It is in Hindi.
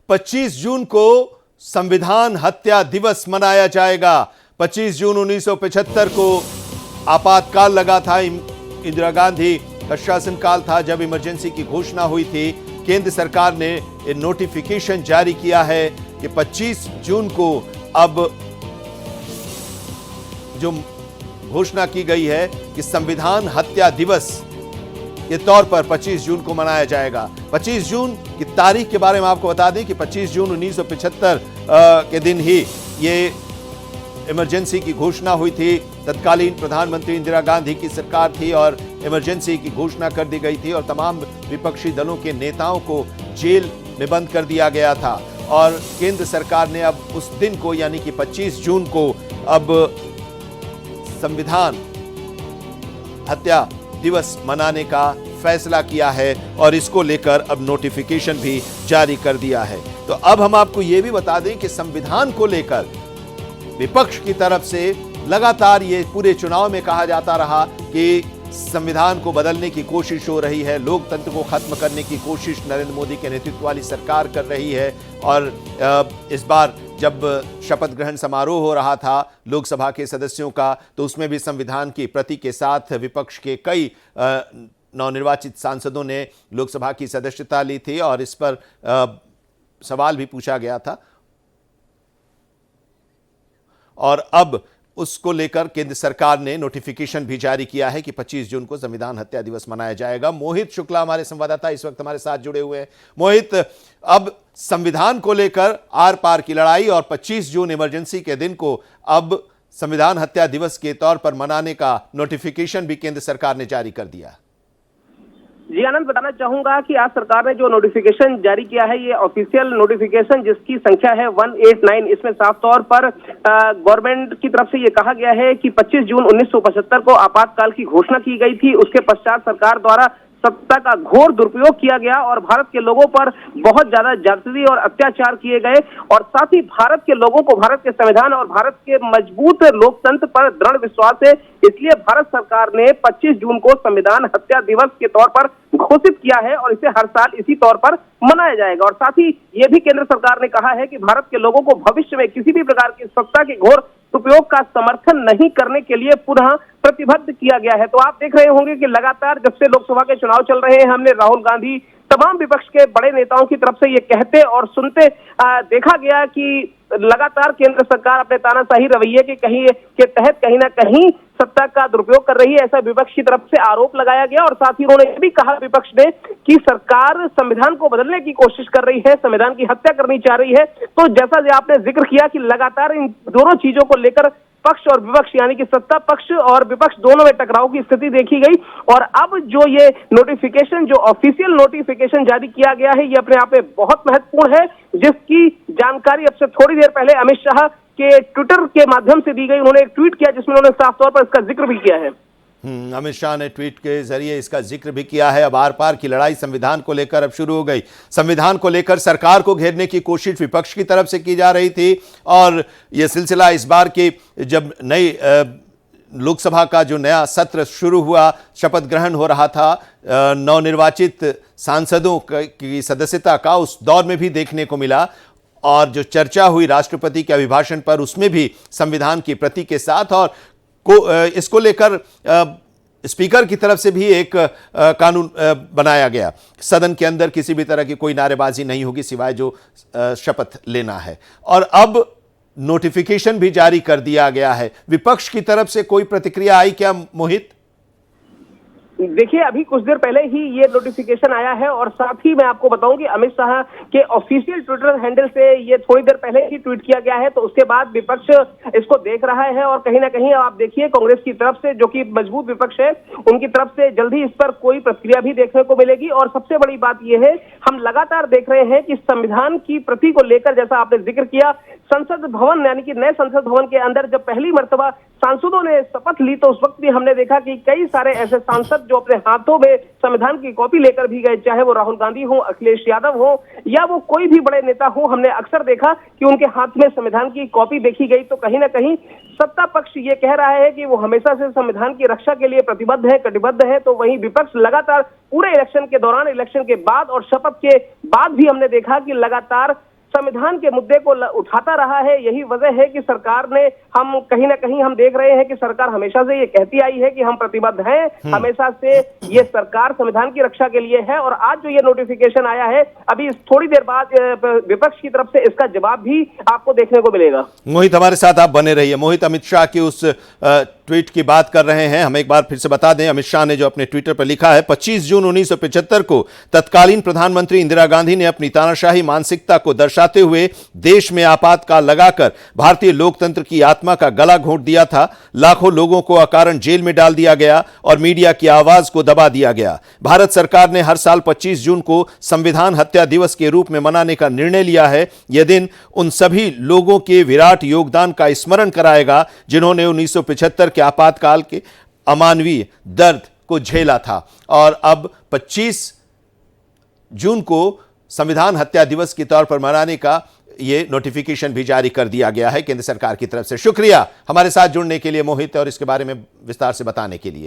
25 जून को संविधान हत्या दिवस मनाया जाएगा। 25 जून 1975 को आपातकाल लगा था। इंदिरा गांधी का शासनकाल था जब इमरजेंसी की घोषणा हुई थी। केंद्र सरकार ने नोटिफिकेशन जारी किया है कि 25 जून को अब जो घोषणा की गई है कि संविधान हत्या दिवस के तौर पर 25 जून को मनाया जाएगा। 25 जून की तारीख के बारे में आपको बता दें कि 25 जून 1975 के दिन ही ये इमरजेंसी की घोषणा हुई थी। तत्कालीन प्रधानमंत्री इंदिरा गांधी की सरकार थी और इमरजेंसी की घोषणा कर दी गई थी और तमाम विपक्षी दलों के नेताओं को जेल में बंद कर दिया गया था। और केंद्र सरकार ने अब उस दिन को यानी कि 25 जून को अब संविधान हत्या दिवस मनाने का फैसला किया है और इसको लेकर अब नोटिफिकेशन भी जारी कर दिया है। तो अब हम आपको यह भी बता दें कि संविधान को लेकर विपक्ष की तरफ से लगातार ये पूरे चुनाव में कहा जाता रहा कि संविधान को बदलने की कोशिश हो रही है, लोकतंत्र को खत्म करने की कोशिश नरेंद्र मोदी के नेतृत्व वाली सरकार कर रही है। और इस बार जब शपथ ग्रहण समारोह हो रहा था लोकसभा के सदस्यों का, तो उसमें भी संविधान की प्रति के साथ विपक्ष के कई नवनिर्वाचित सांसदों ने लोकसभा की सदस्यता ली थी और इस पर सवाल भी पूछा गया था। और अब उसको लेकर केंद्र सरकार ने नोटिफिकेशन भी जारी किया है कि 25 जून को संविधान हत्या दिवस मनाया जाएगा। मोहित शुक्ला हमारे संवाददाता इस वक्त हमारे साथ जुड़े हुए हैं। मोहित, अब संविधान को लेकर आर पार की लड़ाई और 25 जून इमरजेंसी के दिन को अब संविधान हत्या दिवस के तौर पर मनाने का नोटिफिकेशन भी केंद्र सरकार ने जारी कर दिया। जी आनंद, बताना चाहूंगा कि आज सरकार ने जो नोटिफिकेशन जारी किया है ये ऑफिशियल नोटिफिकेशन जिसकी संख्या है 189। इसमें साफ तौर पर गवर्नमेंट की तरफ से ये कहा गया है कि 25 जून 1975 को आपातकाल की घोषणा की गई थी। उसके पश्चात सरकार द्वारा सत्ता का घोर दुरुपयोग किया गया और भारत के लोगों पर बहुत ज्यादा ज्यादती और अत्याचार किए गए और साथ ही भारत के लोगों को भारत के संविधान और भारत के मजबूत लोकतंत्र पर दृढ़ विश्वास है। इसलिए भारत सरकार ने 25 जून को संविधान हत्या दिवस के तौर पर घोषित किया है और इसे हर साल इसी तौर पर मनाया जाएगा। और साथ ही ये भी केंद्र सरकार ने कहा है कि भारत के लोगों को भविष्य में किसी भी प्रकार की सत्ता के घोर उपयोग का समर्थन नहीं करने के लिए पुनः प्रतिबद्ध किया गया है। तो आप देख रहे होंगे कि लगातार जब से लोकसभा के चुनाव चल रहे हैं, हमने राहुल गांधी तमाम विपक्ष के बड़े नेताओं की तरफ से ये कहते और सुनते देखा गया कि लगातार केंद्र सरकार अपने तानाशाही रवैये के तहत कहीं ना कहीं सत्ता का दुरुपयोग कर रही है, ऐसा विपक्ष की तरफ से आरोप लगाया गया। और साथ ही उन्होंने ये भी कहा विपक्ष ने कि सरकार संविधान को बदलने की कोशिश कर रही है, संविधान की हत्या करनी चाह रही है। तो जैसा जो आपने जिक्र किया कि लगातार इन दोनों चीजों को लेकर पक्ष और विपक्ष यानी कि सत्ता पक्ष और विपक्ष दोनों में टकराव की स्थिति देखी गई। और अब जो ये नोटिफिकेशन, जो ऑफिशियल नोटिफिकेशन जारी किया गया है, ये अपने आप में बहुत महत्वपूर्ण है, जिसकी जानकारी अब से थोड़ी देर पहले अमित शाह के ट्विटर के माध्यम से दी गई। उन्होंने एक ट्वीट किया जिसमें उन्होंने साफ तौर पर इसका जिक्र भी किया है। अमित शाह ने ट्वीट के जरिए इसका जिक्र भी किया है। अब आर पार की लड़ाई संविधान को लेकर अब शुरू हो गई। संविधान को लेकर सरकार को घेरने की कोशिश विपक्ष की तरफ से की जा रही थी और यह सिलसिला इस बार की जब नई लोकसभा का जो नया सत्र शुरू हुआ, शपथ ग्रहण हो रहा था नवनिर्वाचित सांसदों की सदस्यता का, उस दौर में भी देखने को मिला। और जो चर्चा हुई राष्ट्रपति के अभिभाषण पर, उसमें भी संविधान की प्रति के साथ और इसको लेकर स्पीकर की तरफ से भी एक कानून बनाया गया। सदन के अंदर किसी भी तरह की कोई नारेबाजी नहीं होगी सिवाय जो शपथ लेना है। और अब नोटिफिकेशन भी जारी कर दिया गया है। विपक्ष की तरफ से कोई प्रतिक्रिया आई क्या मोहित? देखिए, अभी कुछ देर पहले ही ये नोटिफिकेशन आया है और साथ ही मैं आपको बताऊं कि अमित शाह के ऑफिशियल ट्विटर हैंडल से ये थोड़ी देर पहले ही ट्वीट किया गया है। तो उसके बाद विपक्ष इसको देख रहा है और कहीं ना कहीं आप देखिए कांग्रेस की तरफ से, जो कि मजबूत विपक्ष है, उनकी तरफ से जल्द ही इस पर कोई प्रतिक्रिया भी देखने को मिलेगी। और सबसे बड़ी बात यह है, हम लगातार देख रहे हैं कि संविधान की प्रति को लेकर, जैसा आपने जिक्र किया, संसद भवन यानी कि नए संसद भवन के अंदर जब पहली मर्तबा सांसदों ने शपथ ली तो उस वक्त भी हमने देखा कि कई सारे ऐसे सांसद जो अपने हाथों में संविधान की कॉपी लेकर भी गए, चाहे वो राहुल गांधी हो, अखिलेश यादव हो या वो कोई भी बड़े नेता हो, हमने अक्सर देखा कि उनके हाथ में संविधान की कॉपी देखी गई। तो कहीं ना कहीं सत्ता पक्ष ये कह रहा है कि वो हमेशा से संविधान की रक्षा के लिए प्रतिबद्ध है, कटिबद्ध है। तो वहीं विपक्ष लगातार पूरे इलेक्शन के दौरान, इलेक्शन के बाद और शपथ के बाद भी हमने देखा कि लगातार संविधान के मुद्दे को उठाता रहा है। यही वजह है कि सरकार ने, हम कहीं ना कहीं हम देख रहे हैं कि सरकार हमेशा से ये कहती आई है कि हम प्रतिबद्ध हैं, हमेशा से ये सरकार संविधान की रक्षा के लिए है। और आज जो ये नोटिफिकेशन आया है, अभी थोड़ी देर बाद विपक्ष की तरफ से इसका जवाब भी आपको देखने को मिलेगा। मोहित, हमारे साथ आप बने रहिए। मोहित, अमित शाह की उस ट्वीट की बात कर रहे हैं। हम एक बार फिर से बता दें, अमित शाह ने जो अपने ट्विटर पर लिखा है, 25 जून 1975 को तत्कालीन प्रधानमंत्री इंदिरा गांधी ने अपनी तानाशाही मानसिकता को दर्शाते हुए देश में आपातकाल लगाकर भारतीय लोकतंत्र की आत्मा का गला घोंट दिया था। लाखों लोगों को अकारण जेल में डाल दिया गया और मीडिया की आवाज को दबा दिया गया। भारत सरकार ने हर साल 25 जून को संविधान हत्या दिवस के रूप में मनाने का निर्णय लिया है। यह दिन उन सभी लोगों के विराट योगदान का स्मरण कराएगा जिन्होंने 1975 के आपातकाल के अमानवीय दर्द को झेला था। और अब 25 जून को संविधान हत्या दिवस के तौर पर मनाने का ये नोटिफिकेशन भी जारी कर दिया गया है केंद्र सरकार की तरफ से। शुक्रिया हमारे साथ जुड़ने के लिए मोहित, और इसके बारे में विस्तार से बताने के लिए।